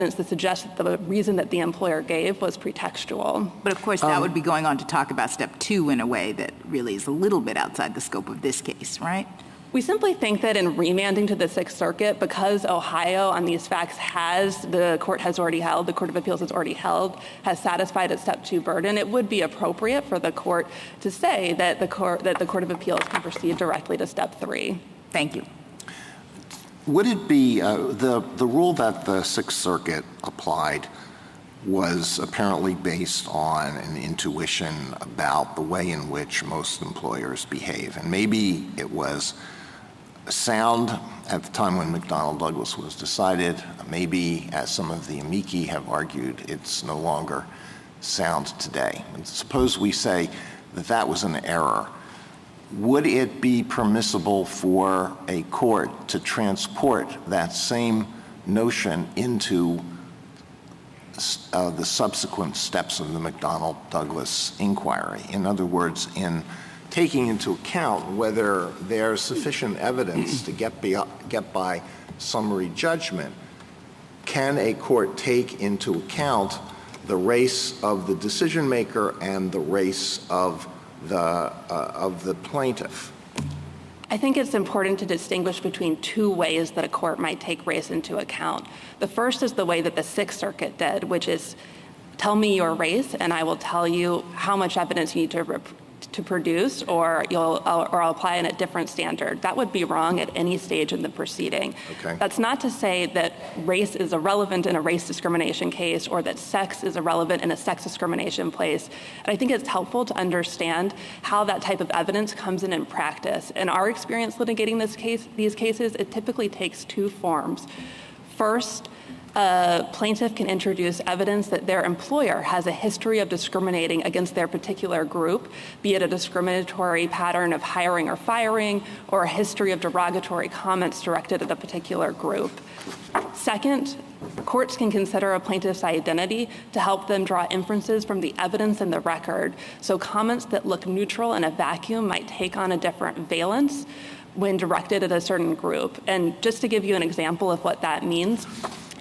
that suggests that the reason that the employer gave was pretextual. But of course, that would be going on to talk about step 2 in a way that really is a little bit outside the scope of this case, right? We simply think that in remanding to the Sixth Circuit, because Ohio on these facts the Court of Appeals has already held, has satisfied its step 2 burden, it would be appropriate for the court to say that the Court of Appeals can proceed directly to step 3. Thank you. Would it be the rule that the Sixth Circuit applied was apparently based on an intuition about the way in which most employers behave, and maybe it was sound at the time when McDonnell Douglas was decided. Maybe, as some of the amici have argued, it's no longer sound today. And suppose we say that that was an error. Would it be permissible for a court to transport that same notion into the subsequent steps of the McDonnell Douglas inquiry? In other words, in taking into account whether there's sufficient evidence to get by summary judgment, can a court take into account the race of the decision maker and the race of the plaintiff? I think it's important to distinguish between 2 ways that a court might take race into account. The first is the way that the Sixth Circuit did, which is tell me your race and I will tell you how much evidence you need to produce, or I'll apply in a different standard. That would be wrong at any stage in the proceeding. Okay. That's not to say that race is irrelevant in a race discrimination case or that sex is irrelevant in a sex discrimination case. And I think it's helpful to understand how that type of evidence comes in practice. In our experience litigating these cases, it typically takes 2 forms. First, a plaintiff can introduce evidence that their employer has a history of discriminating against their particular group, be it a discriminatory pattern of hiring or firing, or a history of derogatory comments directed at a particular group. Second, courts can consider a plaintiff's identity to help them draw inferences from the evidence in the record. So comments that look neutral in a vacuum might take on a different valence when directed at a certain group. And just to give you an example of what that means,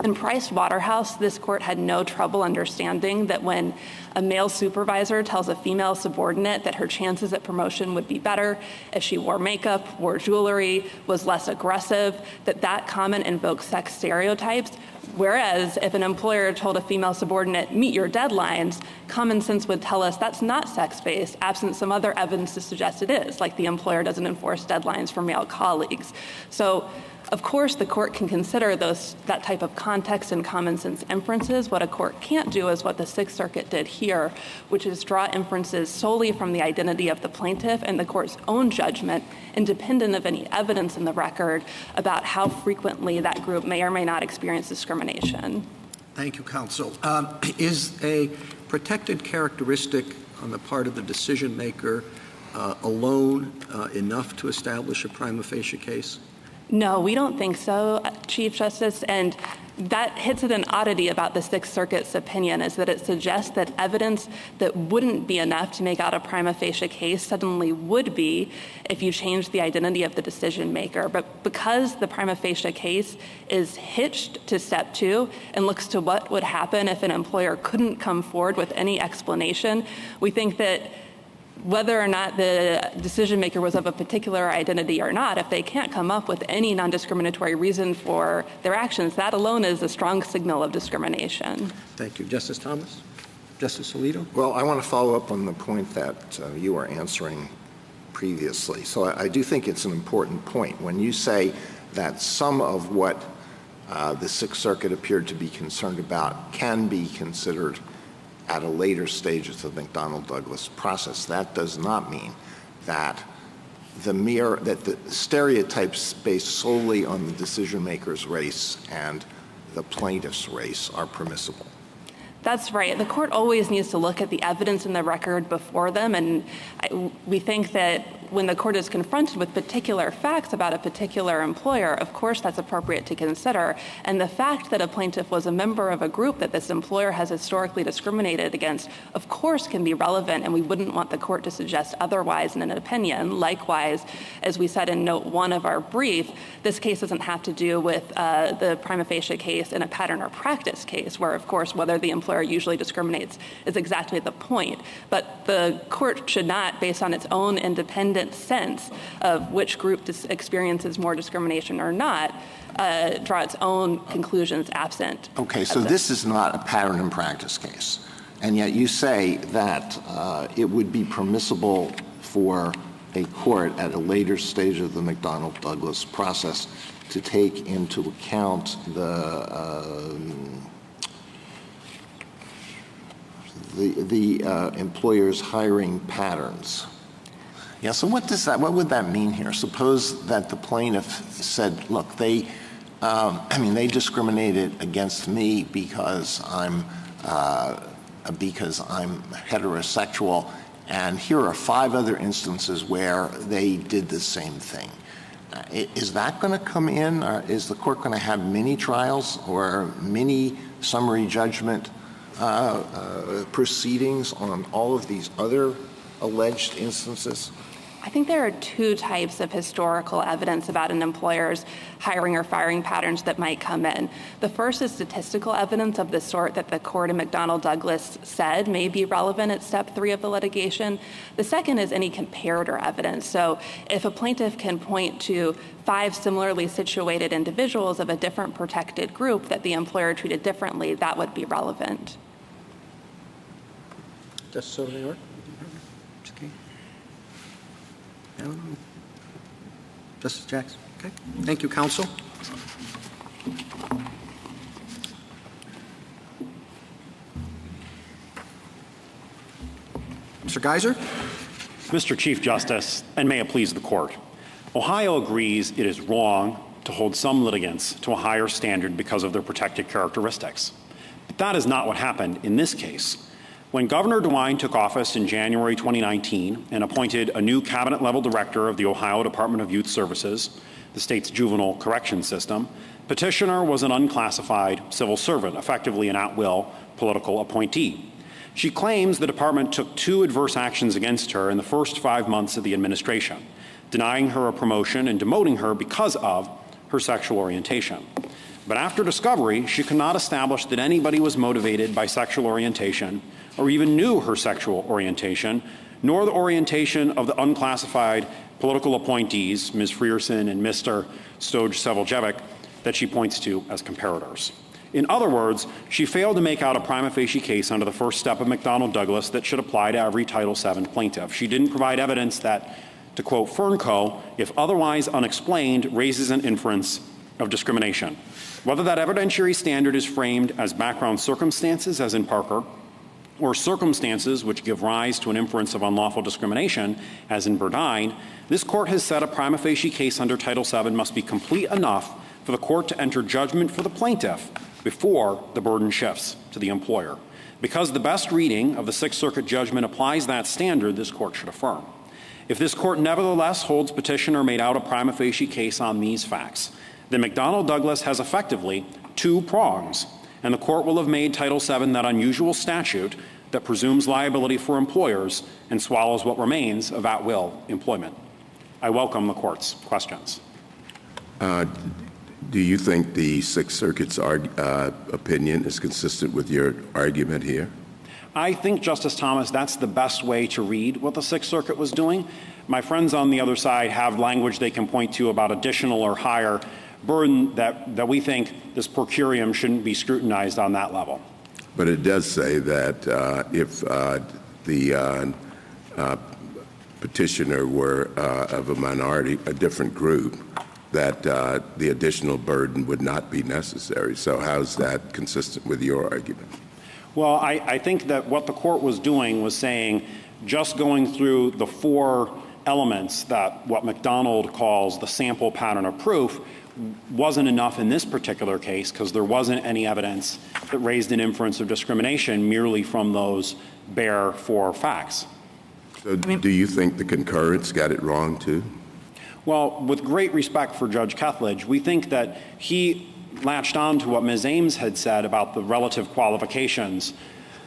in Price Waterhouse, this court had no trouble understanding that when a male supervisor tells a female subordinate that her chances at promotion would be better if she wore makeup, wore jewelry, was less aggressive, that comment invokes sex stereotypes. Whereas if an employer told a female subordinate, meet your deadlines, common sense would tell us that's not sex-based, absent some other evidence to suggest it is, like the employer doesn't enforce deadlines for male colleagues. So, of course, the court can consider that type of context and common sense inferences. What a court can't do is what the Sixth Circuit did here, which is draw inferences solely from the identity of the plaintiff and the court's own judgment, independent of any evidence in the record about how frequently that group may or may not experience discrimination. Thank you, counsel. Is a protected characteristic on the part of the decision maker alone enough to establish a prima facie case? No, we don't think so, Chief Justice, and that hits at an oddity about the Sixth Circuit's opinion, is that it suggests that evidence that wouldn't be enough to make out a prima facie case suddenly would be if you change the identity of the decision maker. But because the prima facie case is hitched to step 2 and looks to what would happen if an employer couldn't come forward with any explanation, we think that whether or not the decision maker was of a particular identity or not, if they can't come up with any non-discriminatory reason for their actions, that alone is a strong signal of discrimination. Thank you. Justice Thomas? Justice Alito? Well, I want to follow up on the point that you were answering previously. So I do think it's an important point. When you say that some of what the Sixth Circuit appeared to be concerned about can be considered at a later stage of the McDonnell Douglas process, that does not mean that the stereotypes based solely on the decision maker's race and the plaintiff's race are permissible. That's right. The court always needs to look at the evidence in the record before them, and we think that when the court is confronted with particular facts about a particular employer, of course that's appropriate to consider. And the fact that a plaintiff was a member of a group that this employer has historically discriminated against, of course, can be relevant, and we wouldn't want the court to suggest otherwise in an opinion. Likewise, as we said in note 1 of our brief, this case doesn't have to do with the prima facie case in a pattern or practice case, where, of course, whether the employer usually discriminates is exactly the point. But the court should not, based on its own independent sense of which group experiences more discrimination or not, draw its own conclusions absent. Okay, so this is not a pattern and practice case, and yet you say that it would be permissible for a court at a later stage of the McDonnell Douglas process to take into account the employer's hiring patterns. Yeah, so what would that mean here? Suppose that the plaintiff said, look, they discriminated against me because I'm heterosexual, and here are 5 other instances where they did the same thing. Is that going to come in? Or is the court going to have mini trials or mini summary judgment proceedings on all of these other alleged instances? I think there are 2 types of historical evidence about an employer's hiring or firing patterns that might come in. The first is statistical evidence of the sort that the court in McDonnell Douglas said may be relevant at step 3 of the litigation. The second is any comparator evidence. So if a plaintiff can point to 5 similarly situated individuals of a different protected group that the employer treated differently, that would be relevant. Justice Sotomayor? Justice Jackson? Okay. Thank you, counsel. Mr. Geiser? Mr. Chief Justice, and may it please the court, Ohio agrees it is wrong to hold some litigants to a higher standard because of their protected characteristics. But that is not what happened in this case. When Governor DeWine took office in January 2019 and appointed a new cabinet-level director of the Ohio Department of Youth Services, the state's juvenile correction system, petitioner was an unclassified civil servant, effectively an at-will political appointee. She claims the department took 2 adverse actions against her in the first 5 months of the administration, denying her a promotion and demoting her because of her sexual orientation. But after discovery, she could not establish that anybody was motivated by sexual orientation or even knew her sexual orientation, nor the orientation of the unclassified political appointees, Ms. Frierson and Mr. Stoj-Sevljevic, that she points to as comparators. In other words, she failed to make out a prima facie case under the first step of McDonnell Douglas that should apply to every Title VII plaintiff. She didn't provide evidence that, to quote Fernco, if otherwise unexplained, raises an inference of discrimination. Whether that evidentiary standard is framed as background circumstances, as in Parker, or circumstances which give rise to an inference of unlawful discrimination, as in Burdine, this court has said a prima facie case under Title VII must be complete enough for the court to enter judgment for the plaintiff before the burden shifts to the employer. Because the best reading of the Sixth Circuit judgment applies that standard, this court should affirm. If this court nevertheless holds petitioner made out a prima facie case on these facts, then McDonnell Douglas has effectively 2 prongs, and the court will have made Title VII that unusual statute that presumes liability for employers and swallows what remains of at-will employment. I welcome the court's questions. Do you think the Sixth Circuit's opinion is consistent with your argument here? I think, Justice Thomas, that's the best way to read what the Sixth Circuit was doing. My friends on the other side have language they can point to about additional or higher burden that we think this per curiam shouldn't be scrutinized on that level. But it does say that if the petitioner were of a minority, a different group, that the additional burden would not be necessary. So how's that consistent with your argument? Well, I think that what the court was doing was saying just going through the 4 elements that what McDonald calls the sample pattern of proof wasn't enough in this particular case because there wasn't any evidence that raised an inference of discrimination merely from those bare 4 facts. So do you think the concurrence got it wrong, too? Well, with great respect for Judge Kethledge, we think that he latched on to what Ms. Ames had said about the relative qualifications,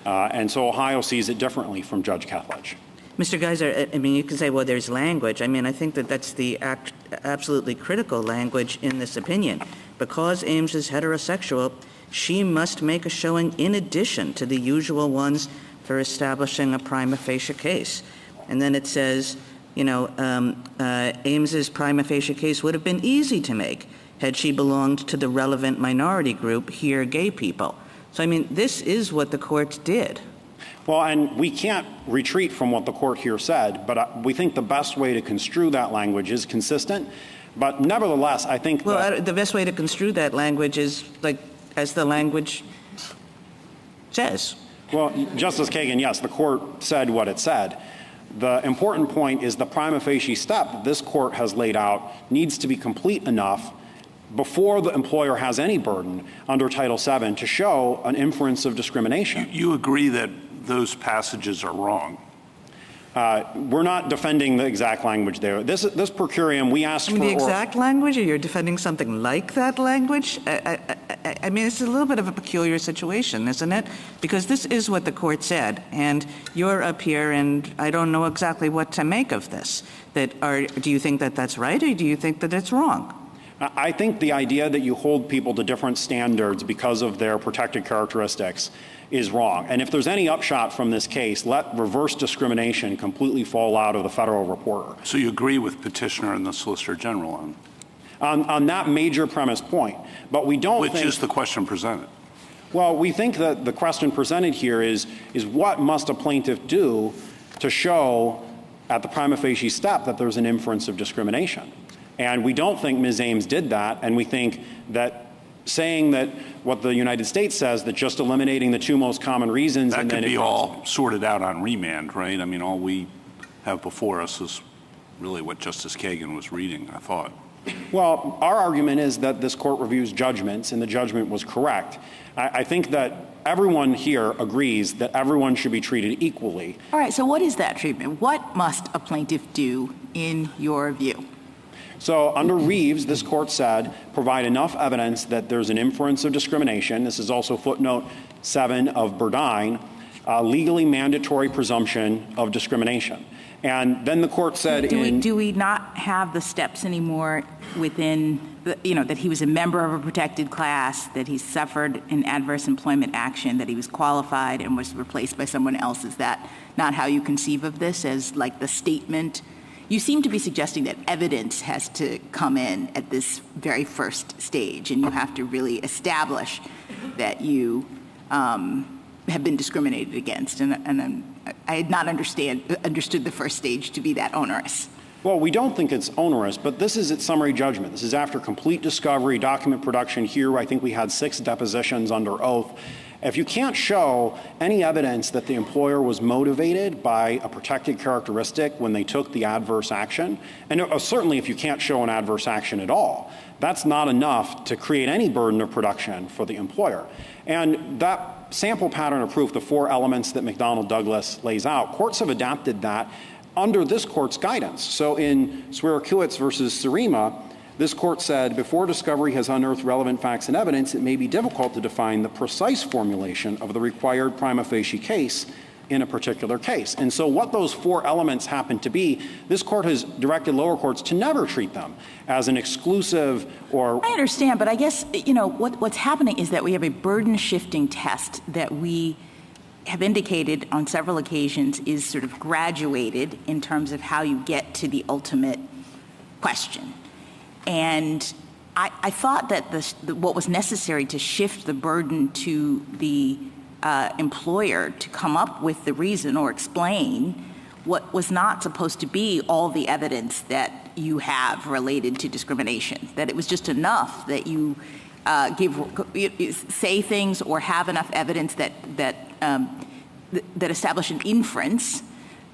and so Ohio sees it differently from Judge Kethledge. Mr. Geiser, I mean, you can say, well, there's language. I mean, I think that that's the absolutely critical language in this opinion. Because Ames is heterosexual, she must make a showing in addition to the usual ones for establishing a prima facie case. And then it says, you know, Ames's prima facie case would have been easy to make had she belonged to the relevant minority group, here gay people. So, I mean, this is what the court did. Well, and we can't retreat from what the court here said, but we think the best way to construe that language is consistent. But nevertheless, I think the best way to construe that language is like as the language says. Well, Justice Kagan, yes, the court said what it said. The important point is the prima facie step that this court has laid out needs to be complete enough before the employer has any burden under Title VII to show an inference of discrimination. You agree that those passages are wrong? We're not defending the exact language there. This per curiam, we asked for... the exact language, or you're defending something like that language? I mean, it's a little bit of a peculiar situation, isn't it? Because this is what the court said, and you're up here, and I don't know exactly what to make of this. Do you think that that's right, or do you think that it's wrong? I think the idea that you hold people to different standards because of their protected characteristics is wrong. And if there's any upshot from this case, let reverse discrimination completely fall out of the Federal Reporter. So you agree with Petitioner and the Solicitor General on that major premise point. But we don't Which is the question presented? Well, we think that the question presented here is what must a plaintiff do to show at the prima facie step that there's an inference of discrimination? And we don't think Ms. Ames did that, and we think that saying that what the United States says, that just eliminating the two most common reasons... That could be all sorted out on remand, right? I mean, all we have before us is really what Justice Kagan was reading, I thought. Well, our argument is that this court reviews judgments, and the judgment was correct. I think that everyone here agrees that everyone should be treated equally. All right, so what is that treatment? What must a plaintiff do in your view? So under Reeves, this court said, provide enough evidence that there's an inference of discrimination. This is also footnote 7 of Burdine, legally mandatory presumption of discrimination. And then the court said do we not have the steps anymore within, that he was a member of a protected class, that he suffered an adverse employment action, that he was qualified and was replaced by someone else? Is that not how you conceive of this, as like the statement? You seem to be suggesting that evidence has to come in at this very first stage, and you have to really establish that you have been discriminated against. And I had not understood the first stage to be that onerous. Well, we don't think it's onerous, but this is its summary judgment. This is after complete discovery, document production. Here, I think we had 6 depositions under oath. If you can't show any evidence that the employer was motivated by a protected characteristic when they took the adverse action, and certainly if you can't show an adverse action at all, that's not enough to create any burden of production for the employer. And that sample pattern of proof, the 4 elements that McDonnell Douglas lays out, courts have adapted that under this court's guidance. So in Swierkiewicz versus Surima, this court said, before discovery has unearthed relevant facts and evidence, it may be difficult to define the precise formulation of the required prima facie case in a particular case. And so what those 4 elements happen to be, this court has directed lower courts to never treat them as an exclusive or... I understand, but I guess, what's happening is that we have a burden-shifting test that we have indicated on several occasions is sort of graduated in terms of how you get to the ultimate question. And I thought that what was necessary to shift the burden to the employer to come up with the reason or explain what was not supposed to be all the evidence that you have related to discrimination, that it was just enough that you say things or have enough evidence that establish an inference,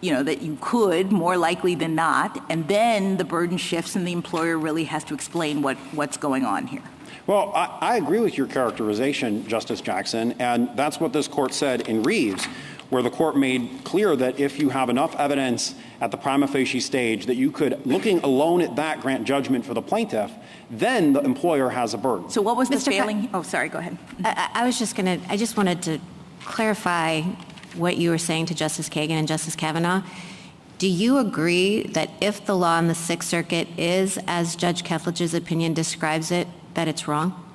that you could, more likely than not, and then the burden shifts and the employer really has to explain what's going on here. Well, I agree with your characterization, Justice Jackson, and that's what this court said in Reeves. where the court made clear that if you have enough evidence at the prima facie stage that you could, looking alone at that, grant judgment for the plaintiff, then the employer has a burden. So what was the Mr. failing? Oh, sorry, go ahead. I just wanted to clarify what you were saying to Justice Kagan and Justice Kavanaugh. Do you agree that if the law in the Sixth Circuit is, as Judge Kethledge's opinion describes it, that it's wrong?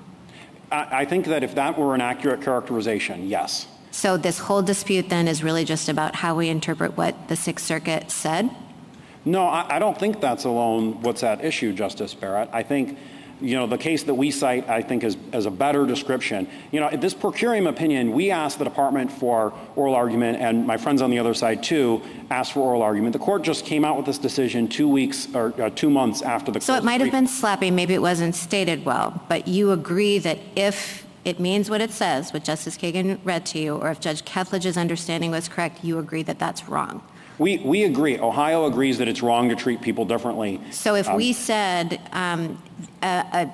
I think that if that were an accurate characterization, yes. So this whole dispute then is really just about how we interpret what the Sixth Circuit said? No, I don't think that's alone what's at issue, Justice Barrett. I think, the case that we cite, I think, is a better description. This per curiam opinion, we asked the department for oral argument, and my friends on the other side, too, asked for oral argument. The court just came out with this decision 2 weeks or 2 months after the So it might have been sloppy, maybe it wasn't stated well, but you agree that if it means what it says, what Justice Kagan read to you, or if Judge Kethledge's understanding was correct, you agree that that's wrong? We agree. Ohio agrees that it's wrong to treat people differently. So if we said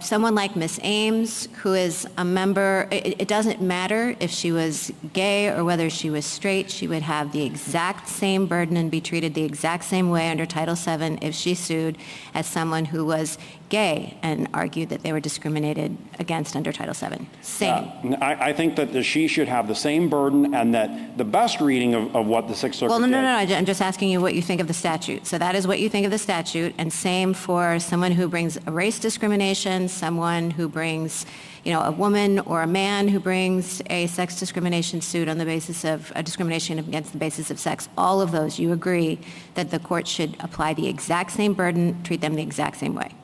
someone like Ms. Ames, who is a member, it doesn't matter if she was gay or whether she was straight, she would have the exact same burden and be treated the exact same way under Title VII if she sued as someone who was gay and argued that they were discriminated against under Title VII. Same. I think that she should have the same burden, and that the best reading of what the Sixth Circuit Well, no, did. I'm just asking you what you think of the statute. So that is what you think of the statute, and same for someone who brings a race discrimination, someone who brings, a woman or a man who brings a sex discrimination suit on the basis of a discrimination against the basis of sex. All of those, you agree that the court should apply the exact same burden, treat them the exact same way.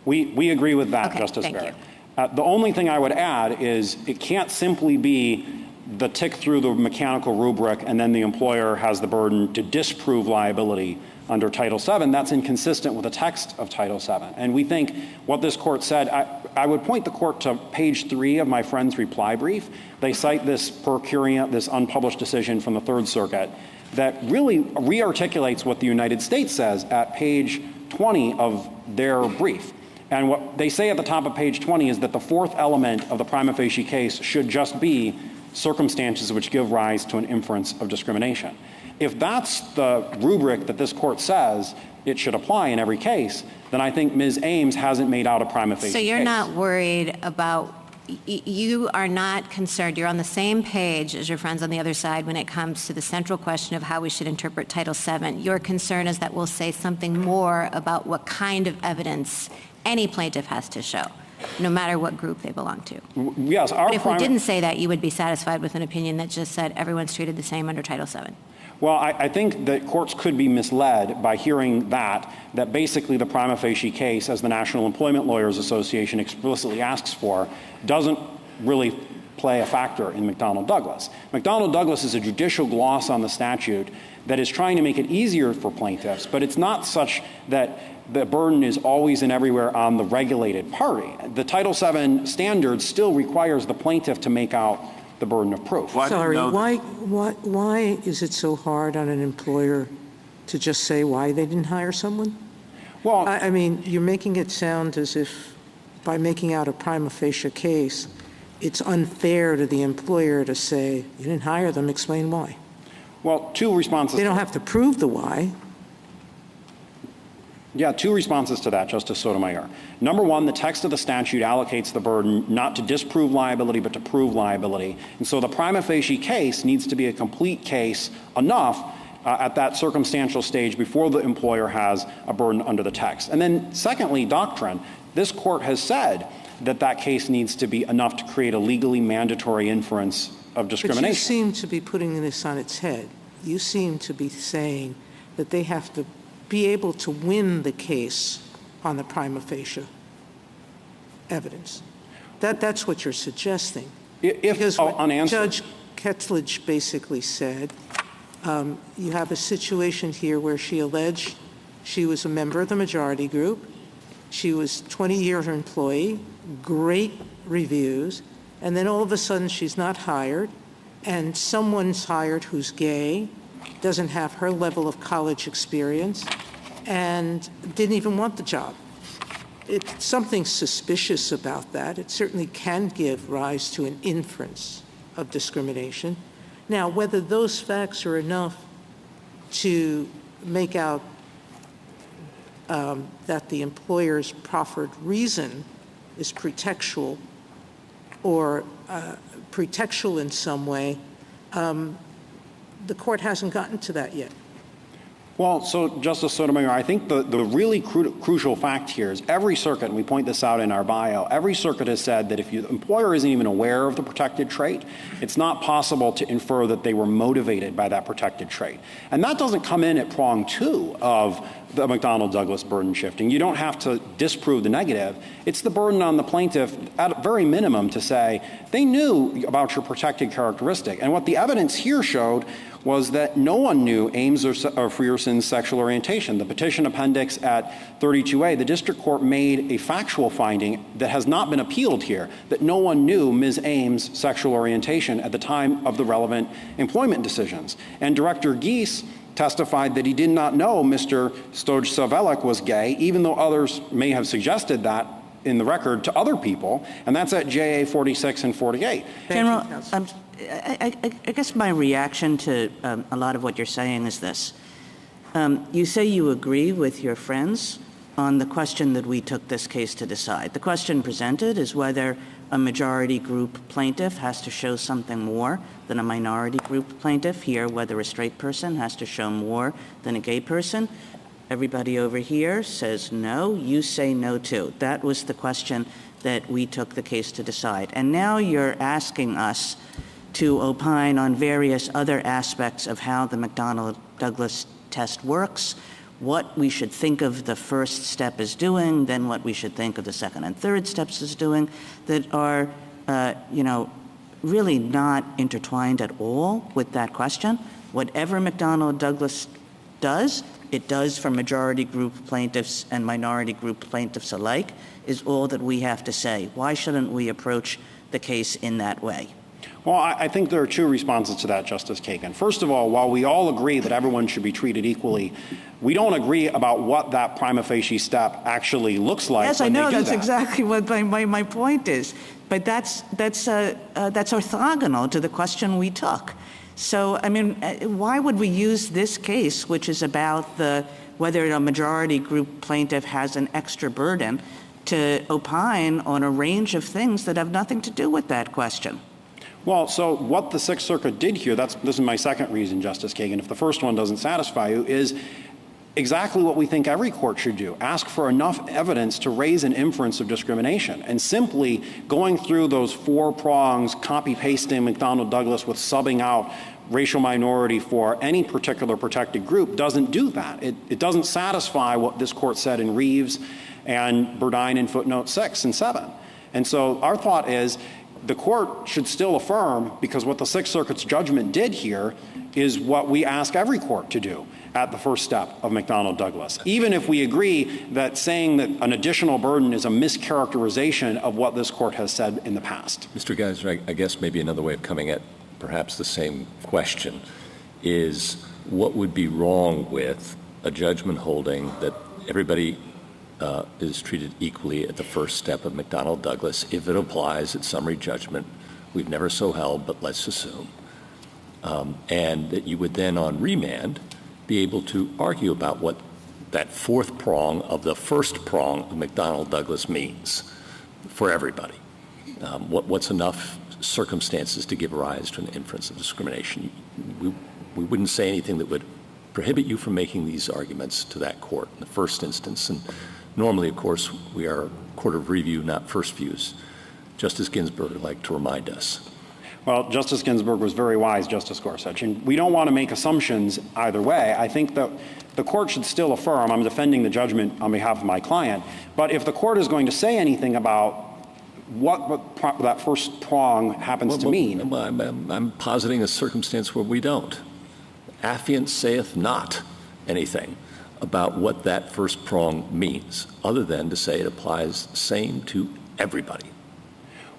We agree with that, Okay, Justice thank Barrett. The only thing I would add is it can't simply be the tick through the mechanical rubric and then the employer has the burden to disprove liability under Title VII. That's inconsistent with the text of Title VII. And we think what this court said, I would point the court to page 3 of my friend's reply brief. They cite this per curiam, this unpublished decision from the Third Circuit that really re-articulates what the United States says at page 20 of their brief. And what they say at the top of page 20 is that the fourth element of the prima facie case should just be circumstances which give rise to an inference of discrimination. If that's the rubric that this court says it should apply in every case, then I think Ms. Ames hasn't made out a prima facie case. So you're not worried about, you are not concerned, you're on the same page as your friends on the other side when it comes to the central question of how we should interpret Title VII. Your concern is that we'll say something more about what kind of evidence any plaintiff has to show, no matter what group they belong to. Yes, But if we didn't say that, you would be satisfied with an opinion that just said everyone's treated the same under Title VII. Well, I think that courts could be misled by hearing that basically the prima facie case, as the National Employment Lawyers Association explicitly asks for, doesn't really play a factor in McDonnell Douglas. McDonnell Douglas is a judicial gloss on the statute that is trying to make it easier for plaintiffs, but it's not such that the burden is always and everywhere on the regulated party. The Title VII standard still requires the plaintiff to make out the burden of proof. Sorry, why is it so hard on an employer to just say why they didn't hire someone? Well, I mean, you're making it sound as if by making out a prima facie case, it's unfair to the employer to say, you didn't hire them, explain why. Well, two responses. They don't have to prove the why. Yeah, two responses to that, Justice Sotomayor. Number one, the text of the statute allocates the burden not to disprove liability, but to prove liability. And so the prima facie case needs to be a complete case enough at that circumstantial stage before the employer has a burden under the text. And then secondly, doctrine. This court has said that that case needs to be enough to create a legally mandatory inference of discrimination. But you seem to be putting this on its head. You seem to be saying that they have to be able to win the case on the prima facie evidence. That's what you're suggesting. Because what Judge Kethledge basically said, you have a situation here where she alleged she was a member of the majority group, she was 20-year employee, great reviews, and then all of a sudden she's not hired, and someone's hired who's gay, doesn't have her level of college experience, and didn't even want the job. It's something suspicious about that. It certainly can give rise to an inference of discrimination. Now, whether those facts are enough to make out that the employer's proffered reason is pretextual or pretextual in some way, the court hasn't gotten to that yet. Well, so Justice Sotomayor, I think the really crucial fact here is every circuit, and we point this out in our bio, every circuit has said that if the employer isn't even aware of the protected trait, it's not possible to infer that they were motivated by that protected trait. And that doesn't come in at prong 2 of the McDonnell Douglas burden shifting. You don't have to disprove the negative. It's the burden on the plaintiff at a very minimum to say they knew about your protected characteristic. And what the evidence here showed was that no one knew Ames or Frierson's sexual orientation. The petition appendix at 32A, the district court made a factual finding that has not been appealed here, that no one knew Ms. Ames' sexual orientation at the time of the relevant employment decisions. And Director Geese testified that he did not know Mr. Stojcevelek was gay, even though others may have suggested that in the record to other people, and that's at JA 46 and 48. General, I guess my reaction to a lot of what you're saying is this. You say you agree with your friends on the question that we took this case to decide. The question presented is whether a majority group plaintiff has to show something more than a minority group plaintiff. Here, whether a straight person has to show more than a gay person. Everybody over here says no. You say no, too. That was the question that we took the case to decide. And now you're asking us to opine on various other aspects of how the McDonnell Douglas test works, what we should think of the first step as doing, then what we should think of the second and third steps as doing, that are, really not intertwined at all with that question. Whatever McDonnell Douglas does, it does for majority group plaintiffs and minority group plaintiffs alike, is all that we have to say. Why shouldn't we approach the case in that way? Well, I think there are two responses to that, Justice Kagan. First of all, while we all agree that everyone should be treated equally, we don't agree about what that prima facie step actually looks like. Yes, I know. That's exactly what my point is. But that's orthogonal to the question we took. So, I mean, why would we use this case, which is about whether a majority group plaintiff has an extra burden, to opine on a range of things that have nothing to do with that question? Well, so what the Sixth Circuit did here, this is my second reason, Justice Kagan, if the first one doesn't satisfy you, is exactly what we think every court should do. Ask for enough evidence to raise an inference of discrimination. And simply going through those 4 prongs, copy-pasting McDonnell Douglas with subbing out racial minority for any particular protected group doesn't do that. It doesn't satisfy what this court said in Reeves and Burdine in footnote 6 and 7. And so our thought is, the court should still affirm, because what the Sixth Circuit's judgment did here is what we ask every court to do at the first step of McDonnell Douglas. Even if we agree that saying that an additional burden is a mischaracterization of what this court has said in the past. Mr. Geiser, I guess maybe another way of coming at perhaps the same question is, what would be wrong with a judgment holding that everybody is treated equally at the first step of McDonnell Douglas if it applies at summary judgment? We've never so held, but let's assume. And that you would then on remand be able to argue about what that 4th prong of the first prong of McDonnell Douglas means for everybody. What's enough circumstances to give rise to an inference of discrimination? We wouldn't say anything that would prohibit you from making these arguments to that court in the first instance. And normally, of course, we are a court of review, not first views. Justice Ginsburg would like to remind us. Well, Justice Ginsburg was very wise, Justice Gorsuch, and we don't want to make assumptions either way. I think that the court should still affirm. I'm defending the judgment on behalf of my client. But if the court is going to say anything about what that first prong happens to mean. I'm positing a circumstance where we don't. Affiant saith not anything about what that first prong means, other than to say it applies the same to everybody.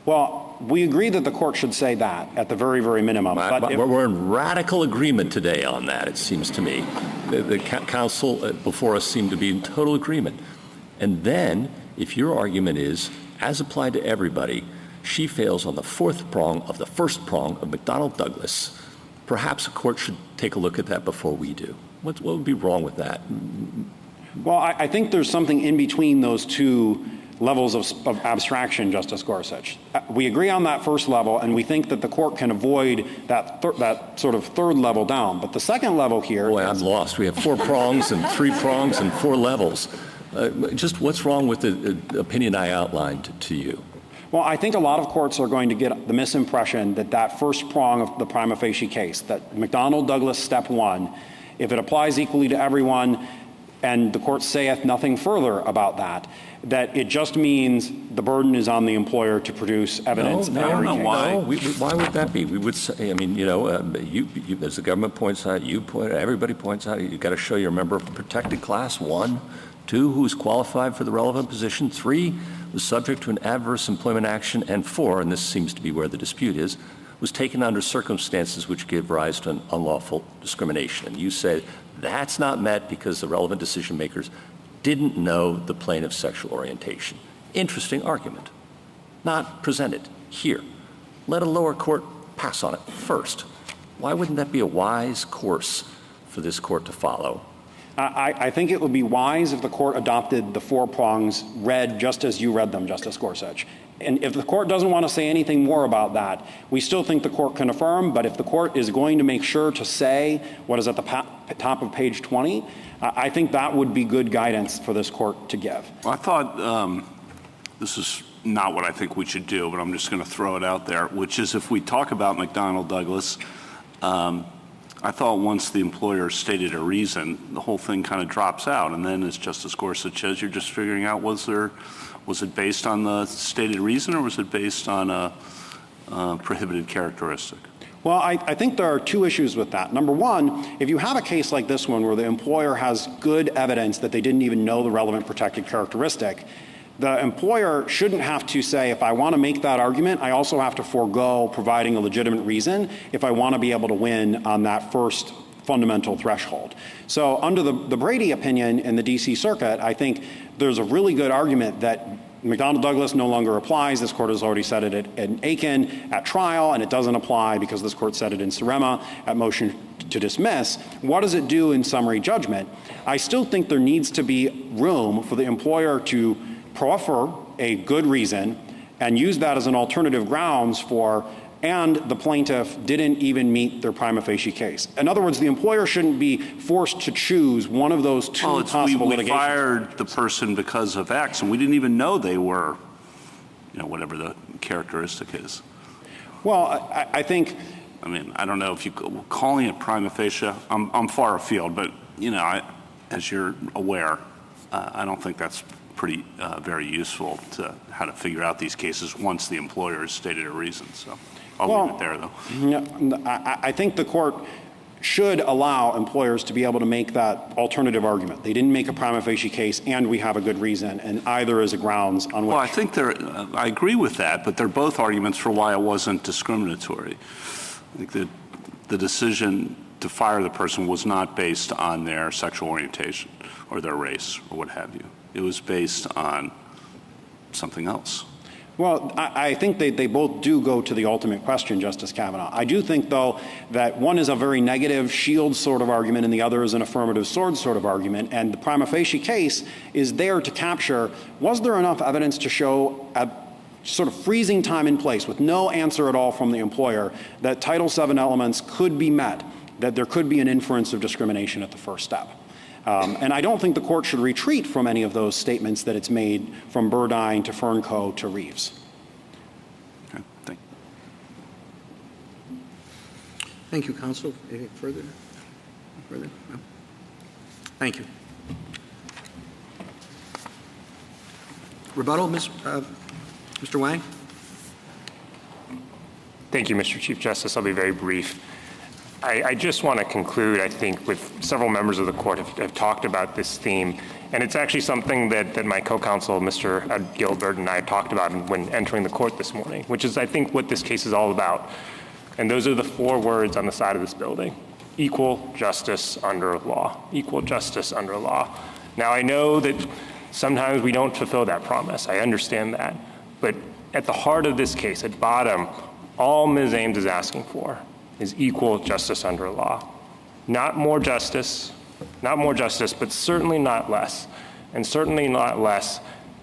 Well, we agree that the court should say that at the very, very minimum. But we're in radical agreement today on that, it seems to me. The counsel before us seem to be in total agreement. And then, if your argument is, as applied to everybody, she fails on the 4th prong of the first prong of McDonnell Douglas, perhaps a court should take a look at that before we do. What would be wrong with that? Well, I think there's something in between those two levels of abstraction, Justice Gorsuch. We agree on that first level, and we think that the court can avoid that sort of third level down. But the second level here... Boy, I'm lost. We have 4 prongs and 3 prongs and 4 levels. Just what's wrong with the opinion I outlined to you? Well, I think a lot of courts are going to get the misimpression that that first prong of the prima facie case, that McDonnell Douglas step 1, if it applies equally to everyone, and the court saith nothing further about that, that it just means the burden is on the employer to produce evidence. No, why would that be? We would say, I mean, you, as the government points out, everybody points out, you've got to show you're a member of a protected class, 1. 2, who's qualified for the relevant position. 3, was subject to an adverse employment action. And 4, and this seems to be where the dispute is, was taken under circumstances which give rise to an unlawful discrimination. And you say that's not met because the relevant decision makers didn't know the plaintiff's sexual orientation. Interesting argument. Not presented here. Let a lower court pass on it first. Why wouldn't that be a wise course for this court to follow? I think it would be wise if the court adopted the 4 prongs read just as you read them, Justice Gorsuch. And if the court doesn't want to say anything more about that, we still think the court can affirm, but if the court is going to make sure to say what is at the top of page 20, I think that would be good guidance for this court to give. Well, I thought this is not what I think we should do, but I'm just going to throw it out there, which is if we talk about McDonnell Douglas, I thought once the employer stated a reason, the whole thing kind of drops out. And then, as Justice Gorsuch says, you're just figuring out was it based on the stated reason or was it based on a prohibited characteristic? Well, I think there are 2 issues with that. Number 1, if you have a case like this one where the employer has good evidence that they didn't even know the relevant protected characteristic, the employer shouldn't have to say, if I want to make that argument, I also have to forego providing a legitimate reason if I want to be able to win on that first fundamental threshold. So under the Brady opinion in the D.C. Circuit, I think there's a really good argument that McDonnell Douglas no longer applies. This court has already said it in Aiken at trial, and it doesn't apply because this court said it in Surema at motion to dismiss. What does it do in summary judgment? I still think there needs to be room for the employer to proffer a good reason and use that as an alternative grounds for, and the plaintiff didn't even meet their prima facie case. In other words, the employer shouldn't be forced to choose one of those 2 possible litigations. We fired the person because of X, and we didn't even know they were, whatever the characteristic is. Well, I think... I mean, I don't know if calling it prima facie, I'm far afield, but, as you're aware, I don't think that's very useful to how to figure out these cases once the employer has stated a reason. So I'll leave it there, though. I think the court should allow employers to be able to make that alternative argument. They didn't make a prima facie case, and we have a good reason, and either is a grounds on which... Well, I think I agree with that, but they're both arguments for why it wasn't discriminatory. I think that the decision to fire the person was not based on their sexual orientation or their race or what have you. It was based on something else. Well, I think they both do go to the ultimate question, Justice Kavanaugh. I do think, though, that one is a very negative shield sort of argument and the other is an affirmative sword sort of argument. And the prima facie case is there to capture, was there enough evidence to show a sort of freezing time in place with no answer at all from the employer that Title VII elements could be met, that there could be an inference of discrimination at the first step. And I don't think the court should retreat from any of those statements that it's made from Burdine to Fernco to Reeves. Okay, thank you. Thank you, counsel. Anything further? No? Thank you. Rebuttal, Mr. Wang? Thank you, Mr. Chief Justice. I'll be very brief. I just want to conclude, I think, with several members of the court have talked about this theme, and it's actually something that my co-counsel, Mr. Gilbert, and I talked about when entering the court this morning, which is, I think, what this case is all about. And those are the 4 words on the side of this building: equal justice under law. Equal justice under law. Now, I know that sometimes we don't fulfill that promise. I understand that. But at the heart of this case, at bottom, all Ms. Ames is asking for is equal justice under law. Not more justice, but certainly not less. And certainly not less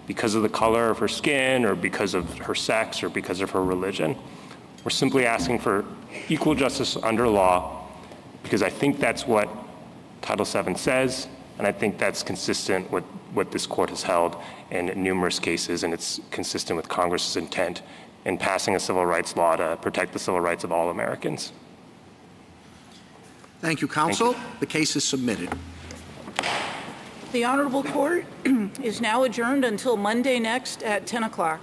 because of the color of her skin or because of her sex or because of her religion. We're simply asking for equal justice under law because I think that's what Title VII says, and I think that's consistent with what this court has held in numerous cases, and it's consistent with Congress's intent in passing a civil rights law to protect the civil rights of all Americans. Thank you, counsel. The case is submitted. The Honorable Court is now adjourned until Monday next at 10 o'clock.